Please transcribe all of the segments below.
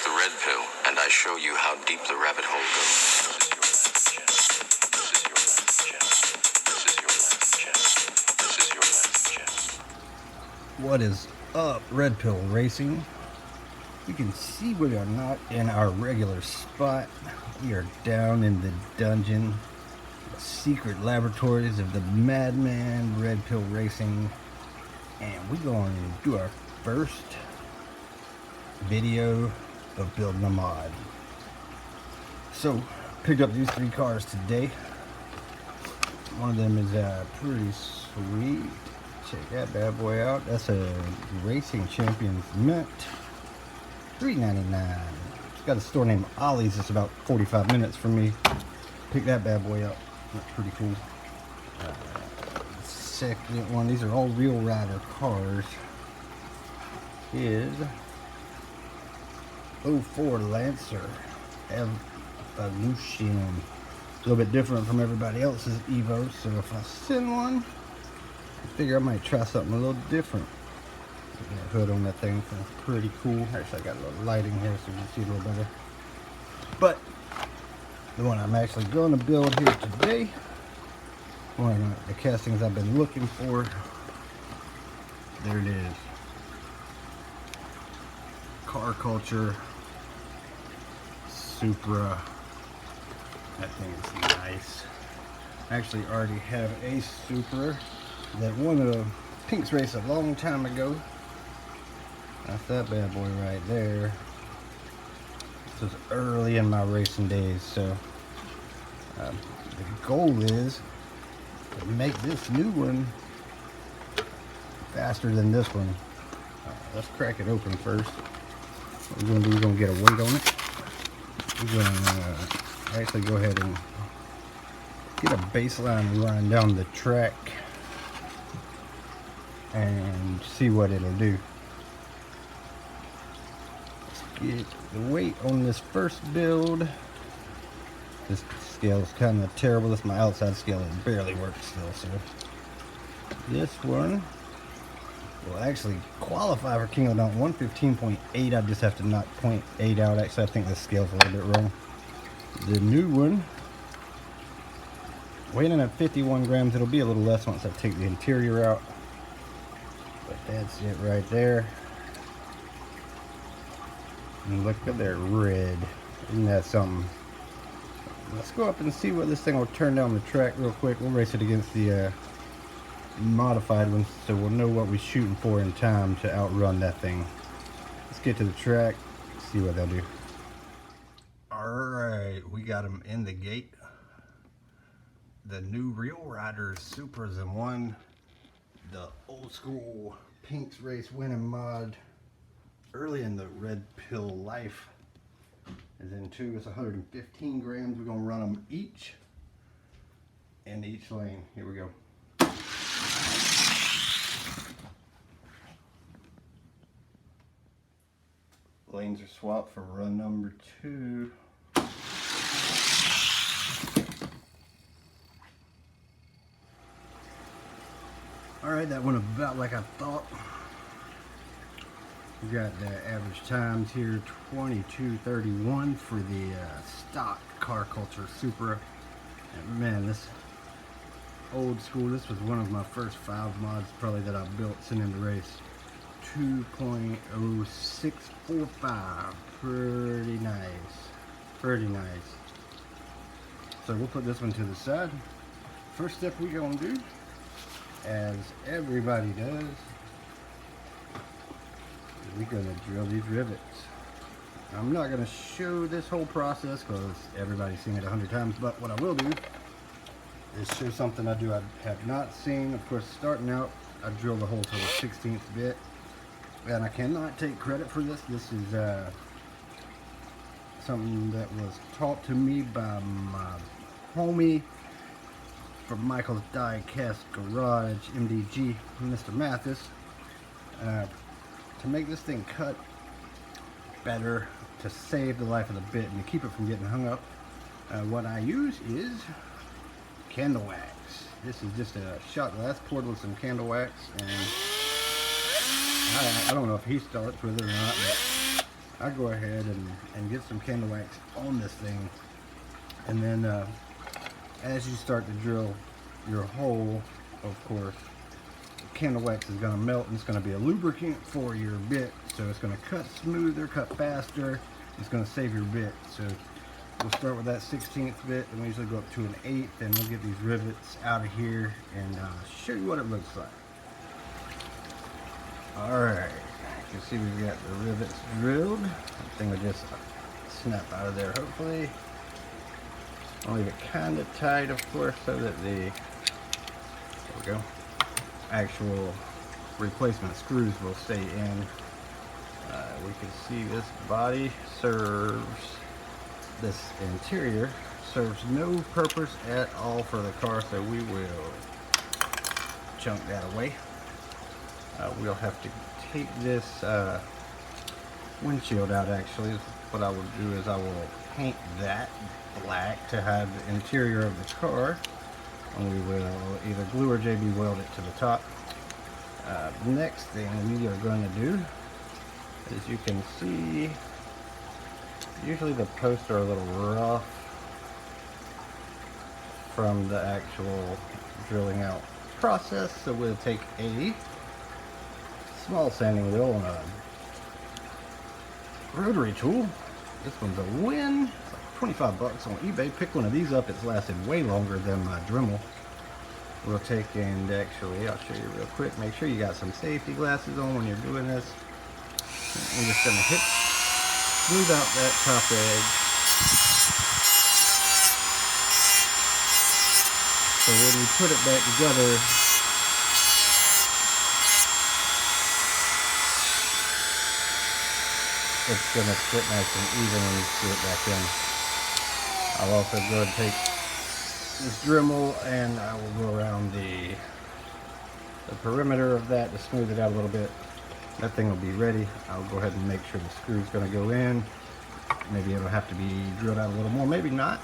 the red pill, and I show you how deep the rabbit hole goes. This is your last chance. This is your last chance. This is your last chance. What is up, Red Pill Racing? You can see we are not in our regular spot. We are down in the dungeon, the secret laboratories of the madman Red Pill Racing, and we're going to do our first video of building a mod. So, picked up these 3 cars today. One of them is pretty sweet. Check that bad boy out. That's a Racing Champions Mint. $3.99. It's got a store named Ollie's. It's about 45 minutes from me. Pick that bad boy up. That's pretty cool. Second one, these are all Real Rider cars, is 04 Lancer Evolution. A little bit different from everybody else's Evo, so if I send one, I figure I might try something a little different. That hood on that thing sounds pretty cool. Actually, I got a little lighting here so you can see a little better. But the one I'm actually going to build here today, one of the castings I've been looking for, there it is. Car Culture Supra. That thing is nice. I actually already have a Supra that won a Pink's race a long time ago. That's that bad boy right there. This was early in my racing days, so the goal is to make this new one faster than this one. Let's crack it open first. What we're going to do, we're going to get a weight on it. We're going to actually go ahead and get a baseline run down the track and see what it'll do. Let's get the weight on this first build. This scale is kind of terrible. This is my outside scale. It barely works still, so this one will actually qualify for King of the Mountain 115.8. I just have to knock 0.8 out. Actually, I think this scale's a little bit wrong. The new one, weighing in at 51 grams. It'll be a little less once I take the interior out. But that's it right there. And look at that red. Isn't that something? Let's go up and see what this thing will turn down the track real quick. We'll race it against the modified ones, so we'll know what we're shooting for in time to outrun that thing. Let's get to the track, see what they'll do. Alright, we got them in the gate. The new Real Riders Supras in 1. The old school Pink's race winning mod early in the Red Pill life is in 2. It's 115 grams. We're going to run them each in each lane. Here we go. Lanes are swapped for run number 2. Alright, that went about like I thought. We got the average times here, 22:31 for the stock Car Culture Supra. And man, this old school, this was one of my first 5 mods probably that I built sending the race. 2.0645, pretty nice, pretty nice. So we'll put this one to the side. First step we're gonna do, as everybody does, we're gonna drill these rivets. I'm not gonna show this whole process because everybody's seen it 100 times, but what I will do is show something I have not seen. Of course, starting out, I drilled the hole to the 16th bit, and I cannot take credit for this. This is something that was taught to me by my homie from Michael's Die Cast Garage, MDG, Mr. Mathis. To make this thing cut better, to save the life of the bit and to keep it from getting hung up, what I use is candle wax. This is just a shot glass poured with some candle wax, and I don't know if he starts with it or not, but I go ahead and get some candle wax on this thing, and then as you start to drill your hole, of course, candle wax is going to melt and it's going to be a lubricant for your bit, so it's going to cut smoother, cut faster. It's going to save your bit. So we'll start with that 16th bit, and we usually go up to an 8th, and we'll get these rivets out of here and show you what it looks like. Alright, you can see we've got the rivets drilled. That thing will just snap out of there, hopefully. I'll leave it kind of tight, of course, so that there we go, actual replacement screws will stay in. We can see this body this interior serves no purpose at all for the car, so we will chunk that away. We'll have to take this windshield out. Actually, what I will do is I will paint that black to hide the interior of the car, and we will either glue or JB weld it to the top. The next thing we are going to do, as you can see, usually the posts are a little rough from the actual drilling out process, so we'll take a small sanding wheel and a rotary tool. This one's a win. It's like 25 bucks on eBay. Pick one of these up. It's lasted way longer than my Dremel. We'll take, and actually I'll show you real quick. Make sure you got some safety glasses on when you're doing this. I'm just going to smooth out that top edge. So when you put it back together, it's going to fit nice and even when you screw it back in. I'll also go and take this Dremel and I will go around the perimeter of that to smooth it out a little bit. That thing will be ready. I'll go ahead and make sure the screw's going to go in. Maybe it'll have to be drilled out a little more, maybe not.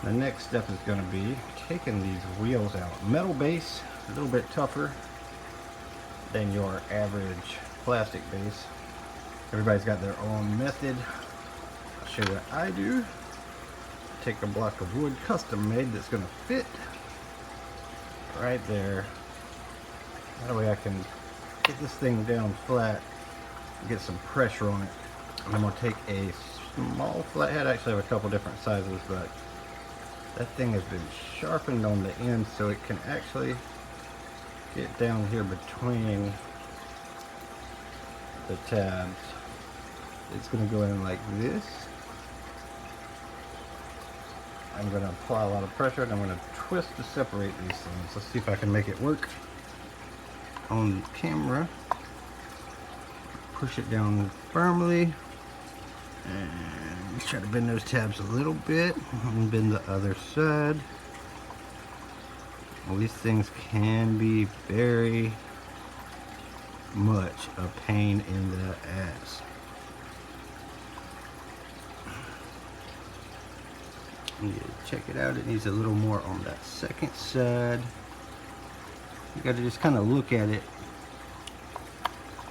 The next step is going to be taking these wheels out. Metal base, a little bit tougher than your average plastic base. Everybody's got their own method. I'll show you what I do. Take a block of wood, custom made, that's going to fit right there. That way I can get this thing down flat and get some pressure on it. And I'm going to take a small flathead. I actually have a couple different sizes, but that thing has been sharpened on the end so it can actually get down here between the tabs. It's going to go in like this. I'm going to apply a lot of pressure and I'm going to twist to separate these things. Let's see if I can make it work on camera. Push it down firmly and try to bend those tabs a little bit and bend the other side. Well, these things can be very much a pain in the ass. You check it out, it needs a little more on that second side. You got to just kind of look at it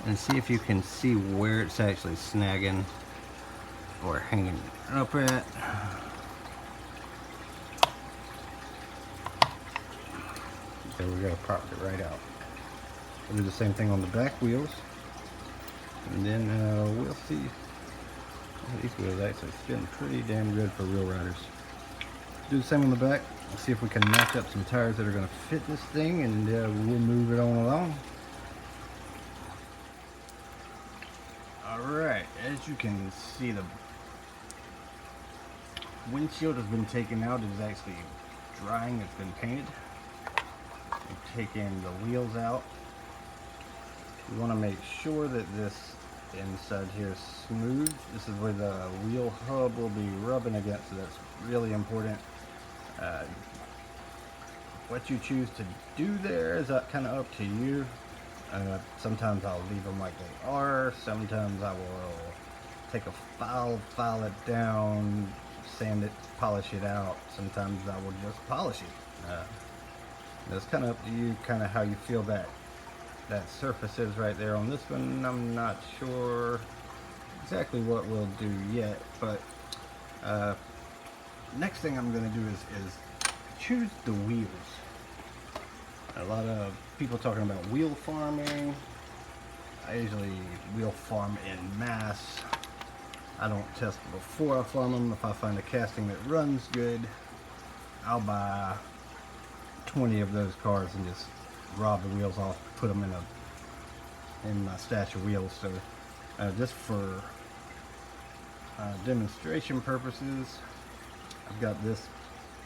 and see if you can see where it's actually snagging or hanging up at. There we go, popped it right out. We'll do the same thing on the back wheels, and then we'll see. These wheels actually spin pretty damn good for real riders. Do the same on the back. Let's see if we can match up some tires that are going to fit this thing, and we'll move it on along. Alright, as you can see, the windshield has been taken out. It is actually drying. It's been painted. We've taken the wheels out. We want to make sure that this inside here is smooth. This is where the wheel hub will be rubbing against, so that's really important. What you choose to do there is kind of up to you. Sometimes I'll leave them like they are. Sometimes I will take a file it down, sand it, polish it out. Sometimes I will just polish it. It's kind of up to you, kind of how you feel that surface is right there. On this one, I'm not sure. exactly what we'll do yet, but next thing I'm going to do is choose the wheels. A lot of people talking about wheel farming. I usually wheel farm in mass. I don't test before I farm them. If I find a casting that runs good, I'll buy 20 of those cars and just rob the wheels off, put them in my stash of wheels. So just for demonstration purposes, I've got this,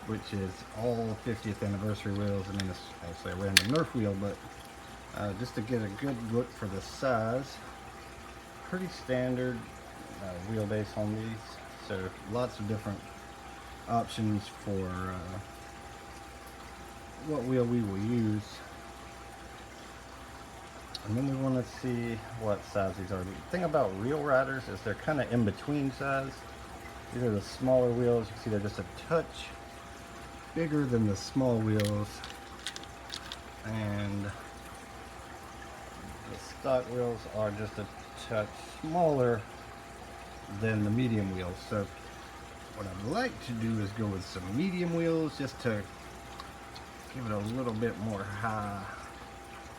which is all 50th anniversary wheels. I mean, it's actually a random Nerf wheel, but just to get a good look for the size, pretty standard wheelbase on these. So lots of different options for what wheel we will use. And then we want to see what size these are. The thing about Real Riders is they're kind of in between size. These are the smaller wheels. You can see they're just a touch bigger than the small wheels, and the stock wheels are just a touch smaller than the medium wheels. So what I'd like to do is go with some medium wheels just to give it a little bit more high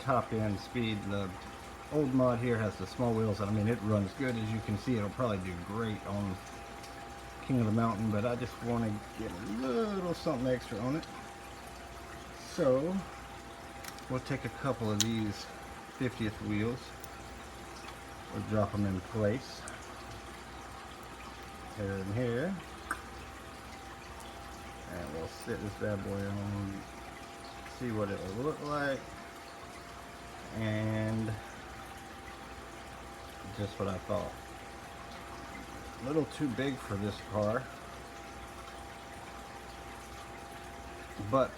top end speed. The old mod here has the small wheels, and I mean, it runs good. As you can see, it'll probably do great on King of the Mountain, but I just want to get a little something extra on it. So we'll take a couple of these 50th wheels, we'll drop them in place here and here, and we'll sit this bad boy on, see what it will look like. And just what I thought, a little too big for this car, but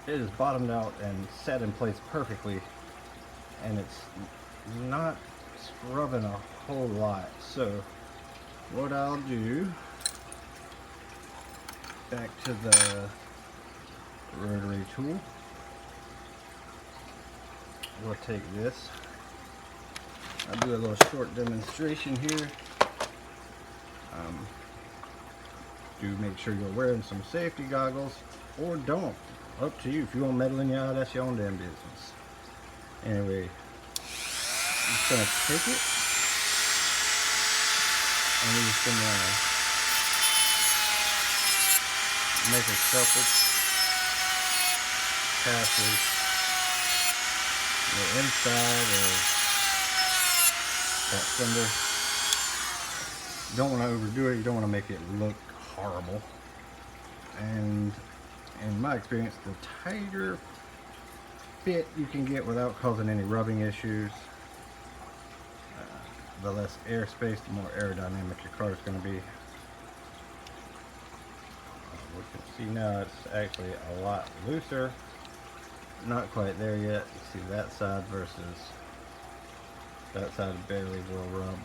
it is bottomed out and set in place perfectly, and it's not scrubbing a whole lot. So what I'll do, back to the rotary tool, we'll take this. I'll do a little short demonstration here. Do make sure you're wearing some safety goggles, or don't. Up to you. If you want to meddle in your eye, that's your own damn business. Anyway, I'm just going to take it, and we're just going to make a couple passes the inside of that fender. You don't want to overdo it. You don't want to make it look horrible. And in my experience, the tighter fit you can get without causing any rubbing issues, the less airspace, the more aerodynamic your car is going to be. We can see now it's actually a lot looser. Not quite there yet. You see that side versus that side barely will rub.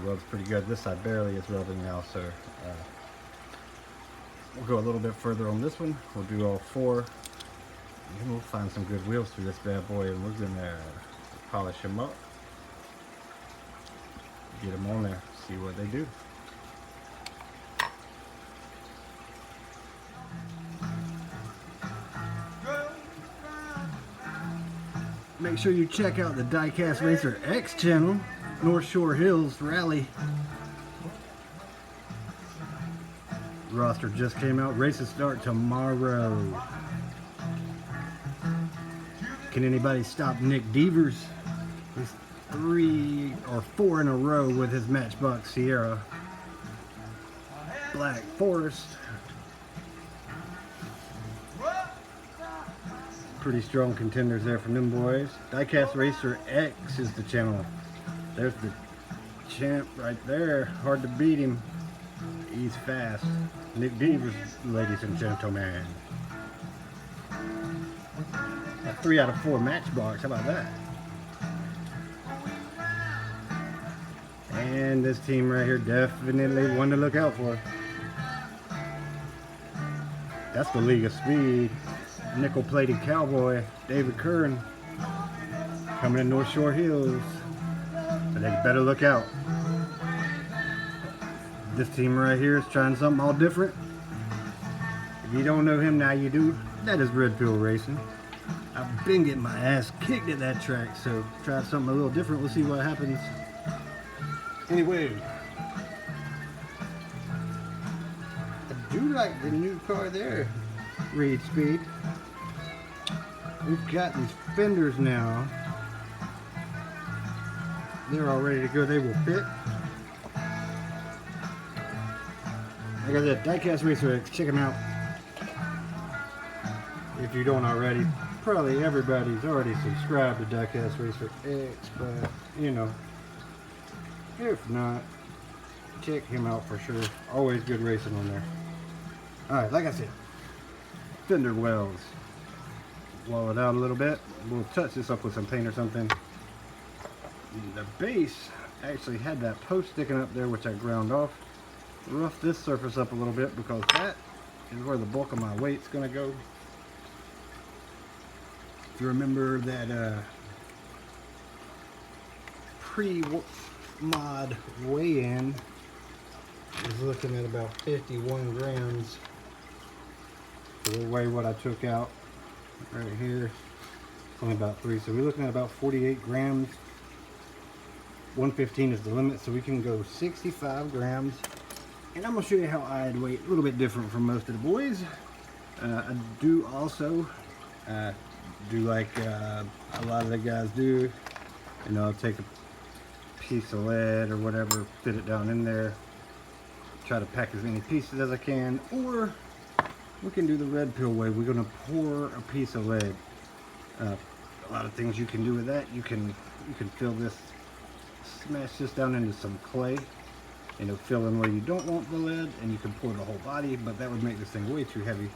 Rubs pretty good. This side barely is rubbing now, so we'll go a little bit further on this one. We'll do all four, and then we'll find some good wheels through this bad boy, and we're gonna polish them up, get them on there, see what they do. Make sure you check out the Diecast Racer X channel, North Shore Hills Rally. Roster just came out. Races start tomorrow. Can anybody stop Nick Devers? He's 3 or 4 in a row with his Matchbox Sierra. Black Forest. Pretty strong contenders there from them boys. Diecast Racer X is the channel. There's the champ right there. Hard to beat him. He's fast. Nick Devers, ladies and gentlemen. A 3 out of 4 Matchbox. How about that? And this team right here, definitely one to look out for. That's the League of Speed. Nickel-plated cowboy, David Curran, coming to North Shore Hills. So they better look out. This team right here is trying something all different. If you don't know him, now you do. That is Red Pill Racing. I've been getting my ass kicked at that track, so try something a little different. We'll see what happens. Anyway, I do like the new car there, Reed Speed. We've got these fenders now. They're all ready to go. They will fit. Like I said, Diecast Racer X, check them out. If you don't already, probably everybody's already subscribed to Diecast Racer X, but you know, if not, check him out for sure. Always good racing on there. Alright, like I said, fender wells. Wall it out a little bit. We'll touch this up with some paint or something. The base actually had that post sticking up there, which I ground off. Rough this surface up a little bit because that is where the bulk of my weight's going to go. If you remember that pre-mod weigh-in is looking at about 51 grams. So we'll weigh what I took out right here. It's only about 3, so we're looking at about 48 grams. 115 is the limit, so we can go 65 grams. And I'm going to show you how I'd weigh a little bit different from most of the boys. I do also do like a lot of the guys do. You know, I'll take a piece of lead or whatever, fit it down in there, try to pack as many pieces as I can, or we can do the red pill way. We're going to pour a piece of lead. A lot of things you can do with that. You can fill this, smash this down into some clay. You know, fill in where you don't want the lead, and you can pour the whole body, but that would make this thing way too heavy.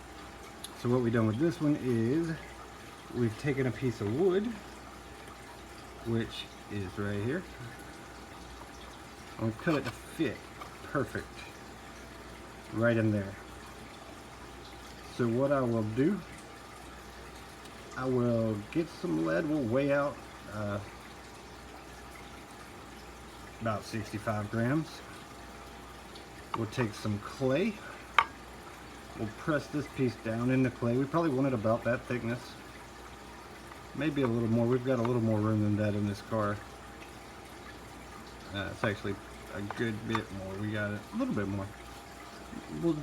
So what we've done with this one is we've taken a piece of wood, which is right here. I'm going to cut it to fit perfect right in there. So what I will do, I will get some lead. We'll weigh out about 65 grams. We'll take some clay. We'll press this piece down in the clay. We probably want it about that thickness. Maybe a little more. We've got a little more room than that in this car. It's actually a good bit more. We got it a little bit more. We'll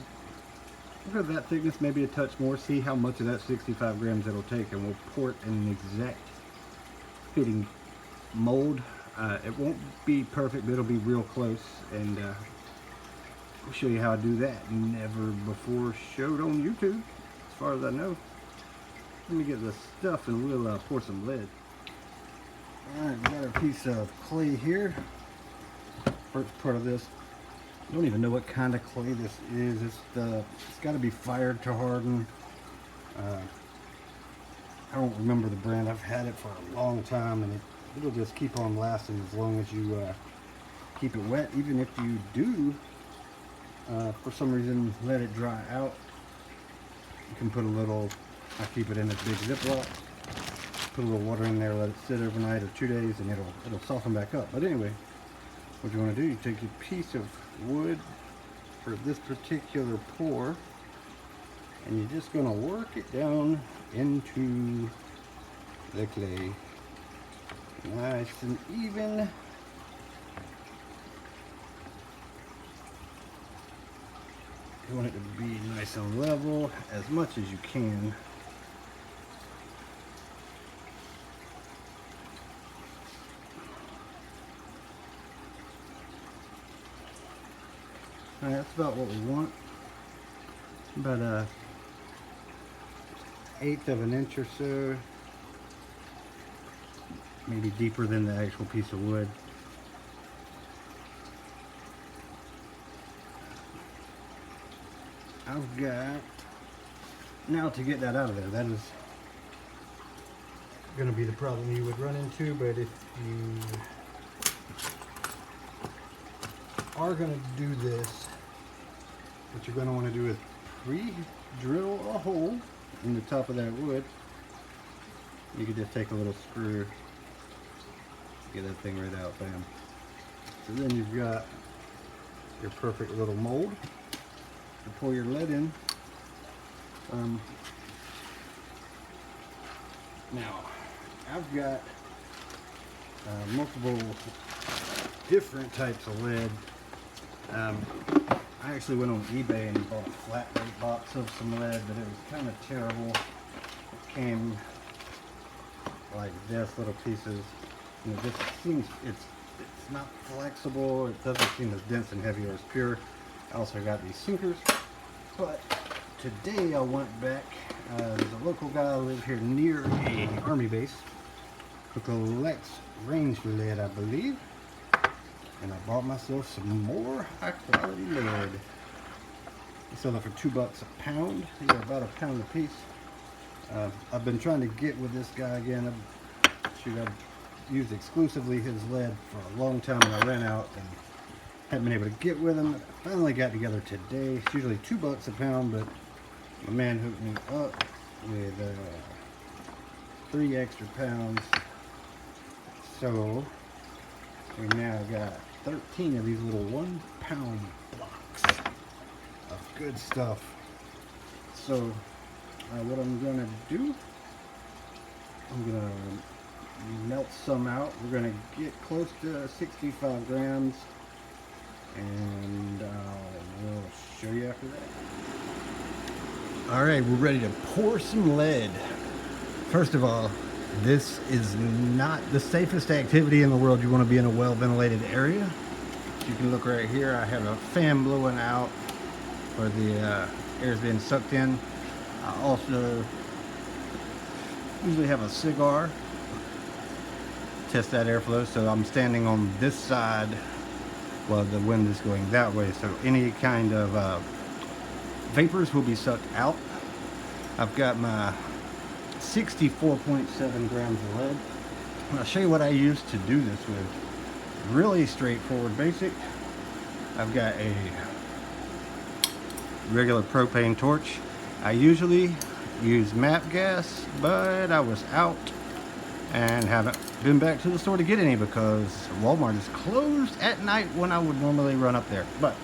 go that thickness, maybe a touch more. See how much of that 65 grams it'll take, and we'll pour it in an exact fitting mold. It won't be perfect, but it'll be real close, and I'll show you how I do that. Never before showed on YouTube, as far as I know. Let me get the stuff and we'll pour some lead. Alright, we got a piece of clay here. First part of this, I don't even know what kind of clay this is. It's got to be fired to harden. I don't remember the brand. I've had it for a long time, and it'll just keep on lasting as long as you keep it wet. Even if you do, for some reason, let it dry out, you can put a little, I keep it in this big Ziploc, put a little water in there, let it sit overnight or 2 days, and it'll soften back up. But anyway, what you want to do, you take a piece of wood for this particular pour, and you're just going to work it down into the clay, nice and even. You want it to be nice and level as much as you can. Alright, that's about what we want. About a 1/8 of an inch or so. Maybe deeper than the actual piece of wood. I've got, now to get that out of there, that is going to be the problem you would run into, but if you are going to do this, what you're going to want to do is pre-drill a hole in the top of that wood. You can just take a little screw, get that thing right out, bam. So then you've got your perfect little mold to pour your lead in. Now, I've got multiple different types of lead. I actually went on eBay and bought a flat rate box of some lead, but it was kind of terrible. It came like this, little pieces. You know, this seems it's not flexible. It doesn't seem as dense and heavy or as pure. I also got these sinkers, but today I went back. There's a local guy who lives here near a army base who collects range lead, I believe. And I bought myself some more high quality lead. They sell it for $2 a pound. They're about a pound a piece. I've been trying to get with this guy again. I've used exclusively his lead for a long time, and I ran out and hadn't been able to get with him. I finally got together today. It's usually $2 a pound, but my man hooked me up with 3 extra pounds. So we now got 13 of these little 1 pound blocks of good stuff. So what I'm gonna do, I'm gonna melt some out. We're gonna get close to 65 grams, and we'll show you after that. All right, we're ready to pour some lead. First of all, this is not the safest activity in the world. You want to be in a well-ventilated area. You can look right here. I have a fan blowing out where the air is being sucked in. I also usually have a cigar. Test that airflow. So I'm standing on this side while the wind is going that way. So any kind of vapors will be sucked out. I've got my 64.7 grams of lead. I'll show you what I use to do this with. Really straightforward, basic. I've got a regular propane torch. I usually use MAP gas, but I was out and haven't been back to the store to get any because Walmart is closed at night when I would normally run up there. But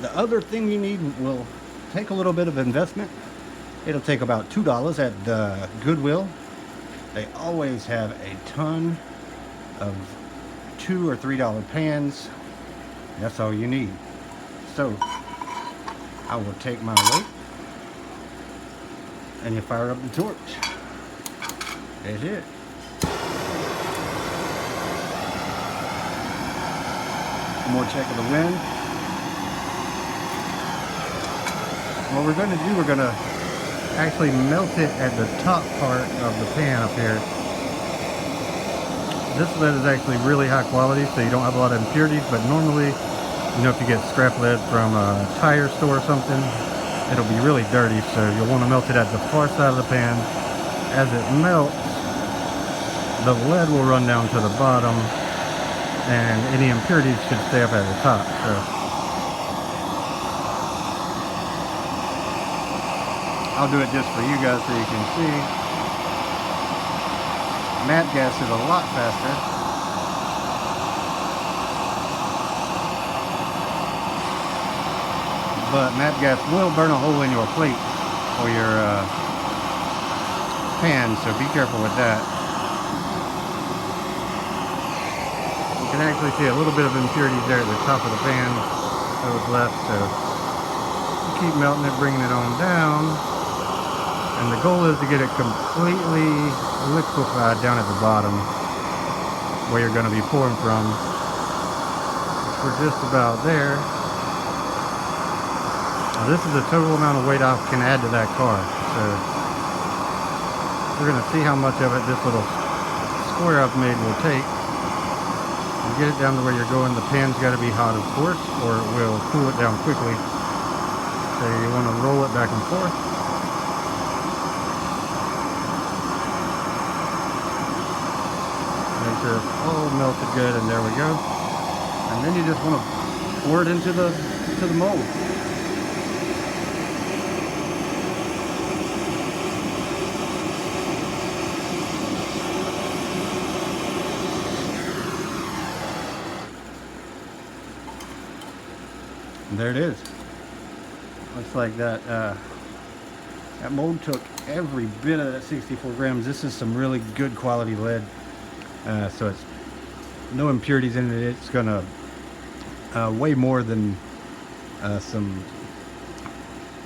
the other thing you need will take a little bit of investment. It'll take about $2 at the Goodwill. They always have a ton of $2 or $3 pans. That's all you need. So I will take my weight and you fire up the torch. That's it. One more check of the wind. What we're going to do, we're going to actually melt it at the top part of the pan up here. This lead is actually really high quality, so you don't have a lot of impurities, but normally, you know, if you get scrap lead from a tire store or something, it'll be really dirty, so you'll want to melt it at the far side of the pan. As it melts, the lead will run down to the bottom, and any impurities should stay up at the top. So I'll do it just for you guys so you can see. MAP gas is a lot faster. But MAP gas will burn a hole in your plate or your pan, so be careful with that. You can actually see a little bit of impurities there at the top of the pan that was left, so you keep melting it, bringing it on down. And the goal is to get it completely liquefied down at the bottom where you're going to be pouring from. We're just about there. Now, this is the total amount of weight I can add to that car. So we're going to see how much of it this little square I've made will take. You get it down to where you're going. The pan's got to be hot, of course, or it will cool it down quickly. So you want to roll it back and forth. Make sure it's all melted good, and there we go. And then you just want to pour it into the mold. And there it is. Looks like that that mold took every bit of that 64 grams. This is some really good quality lead. So it's no impurities in it. It's gonna weigh more than some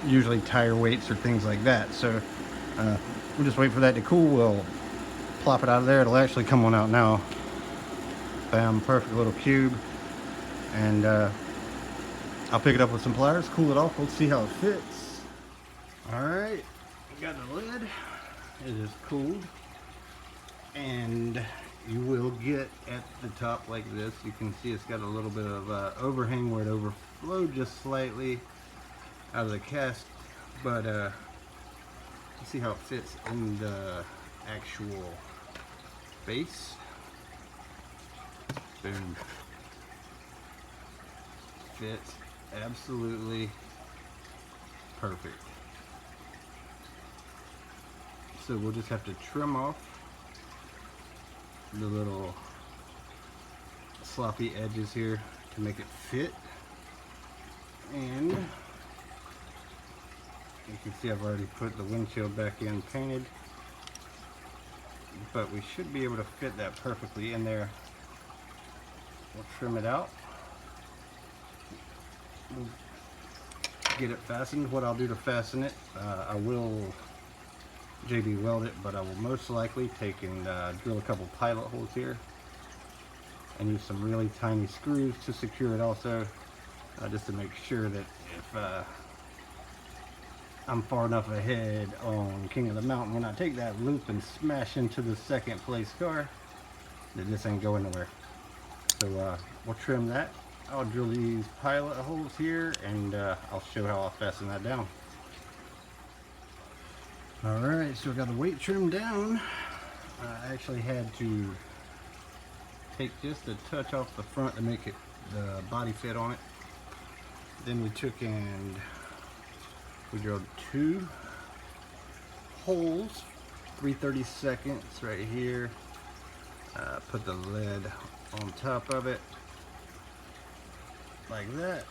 usually tire weights or things like that. So we'll just wait for that to cool. We'll plop it out of there. It'll actually come on out now. Bam, perfect little cube. And I'll pick it up with some pliers, cool it off. We'll see how it fits. All right, we got the lid. It is cooled, and you will get at the top like this. You can see it's got a little bit of overhang where it overflowed just slightly out of the cast, but you see how it fits in the actual base. Boom. Fits absolutely perfect. So we'll just have to trim off the little sloppy edges here to make it fit. And you can see I've already put the windshield back in painted, but we should be able to fit that perfectly in there. We'll trim it out. We'll get it fastened. What I'll do to fasten it, I will JB weld it, but I will most likely take and drill a couple pilot holes here and use some really tiny screws to secure it also, just to make sure that if I'm far enough ahead on King of the Mountain, when I take that loop and smash into the second place car, that this ain't going nowhere. So we'll trim that. I'll drill these pilot holes here, and I'll show how I'll fasten that down. Alright, so I got the weight trimmed down. I actually had to take just a touch off the front to make it the body fit on it. Then we took and we drilled 2 holes, 3/32 right here. Put the lead on top of it like that.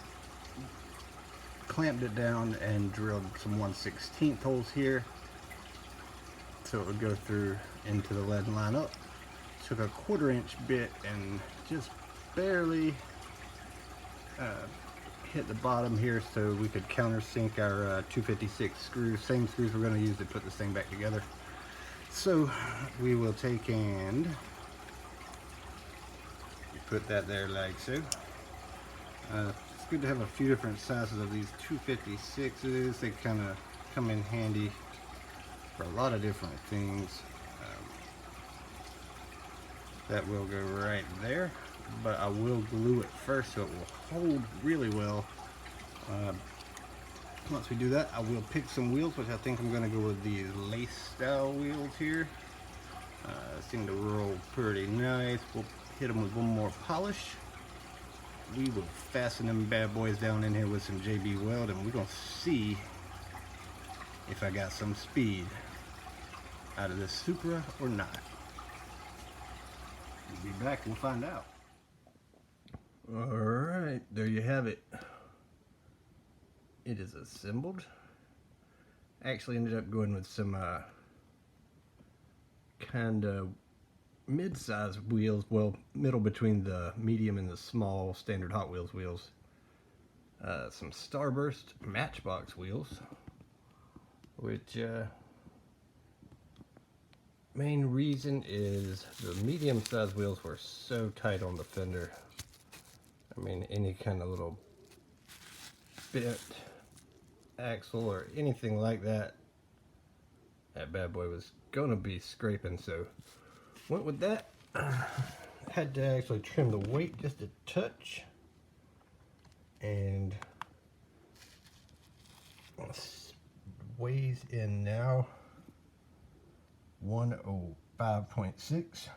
Clamped it down and drilled some 1/16 holes here, so it would go through into the lead and line up. Took a 1/4-inch bit and just barely hit the bottom here so we could countersink our 256 screws. Same screws we're going to use to put this thing back together. So we will take and put that there like so. It's good to have a few different sizes of these 256s. They kind of come in handy for a lot of different things. That will go right there, but I will glue it first so it will hold really well. Once we do that, I will pick some wheels, which I think I'm going to go with these lace style wheels here. Seem to roll pretty nice. We'll hit them with one more polish. We will fasten them bad boys down in here with some JB weld, and we're going to see if I got some speed out of this Supra or not. We'll be back and find out. Alright, there you have it. It is assembled. Actually ended up going with some kind of mid-size wheels, well, middle between the medium and the small standard Hot Wheels wheels. Some Starburst Matchbox wheels, which main reason is the medium-sized wheels were so tight on the fender. I mean, any kind of little bent axle or anything like that, that bad boy was gonna be scraping. So went with that. Had to actually trim the weight just a touch, and weighs in now 105.6.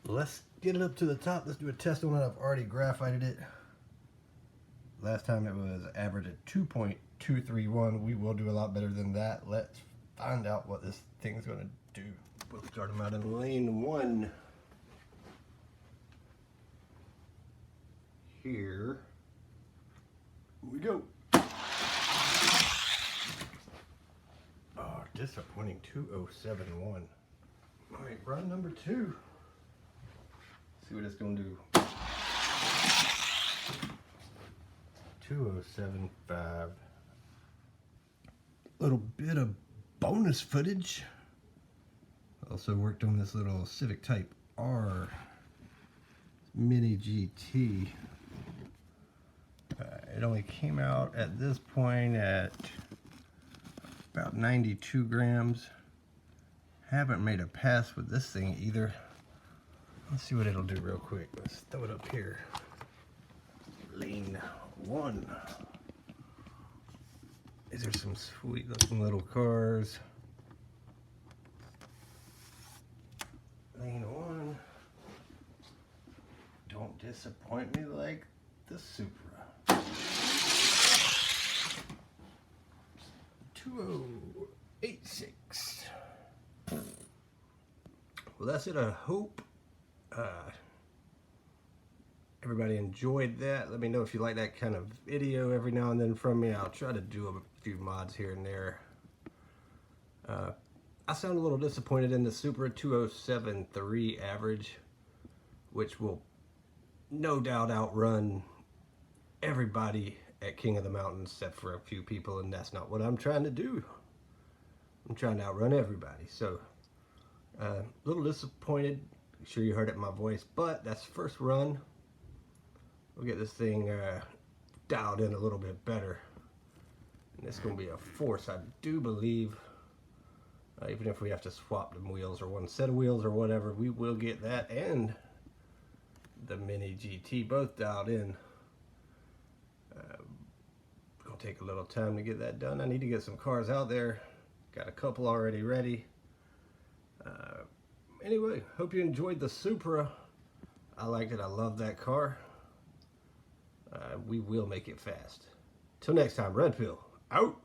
Let's get it up to the top. Let's do a test on it. I've already graphited it. Last time it was average at 2.231. We will do a lot better than that. Let's find out what this thing's going to do. We'll start them out in lane 1. Here. go. Oh, disappointing 2071. All right, run number 2. See what it's gonna do. 2075. Little bit of bonus footage. Also worked on this little Civic Type R Mini GT. It only came out at this point at about 92 grams. Haven't made a pass with this thing either. Let's see what it'll do real quick. Let's throw it up here. Lane 1. These are some sweet looking little cars. Lane 1. Don't disappoint me like the Supra. 2086. Well, that's it. I hope everybody enjoyed that. Let me know if you like that kind of video every now and then from me. I'll try to do a few mods here and there. I sound a little disappointed in the Supra 2073 average, which will no doubt outrun everybody at King of the Mountain except for a few people, and that's not what I'm trying to do. I'm trying to outrun everybody. So a little disappointed. I'm sure you heard it in my voice, but that's the first run. We'll get this thing dialed in a little bit better, and it's going to be a force, I do believe. Even if we have to swap them wheels or one set of wheels or whatever, we will get that and the Mini GT both dialed in. Gonna take a little time to get that done. I need to get some cars out there. Got a couple already ready. Anyway, hope you enjoyed the Supra. I liked it. I love that car. We will make it fast. Till next time, Red Pill out.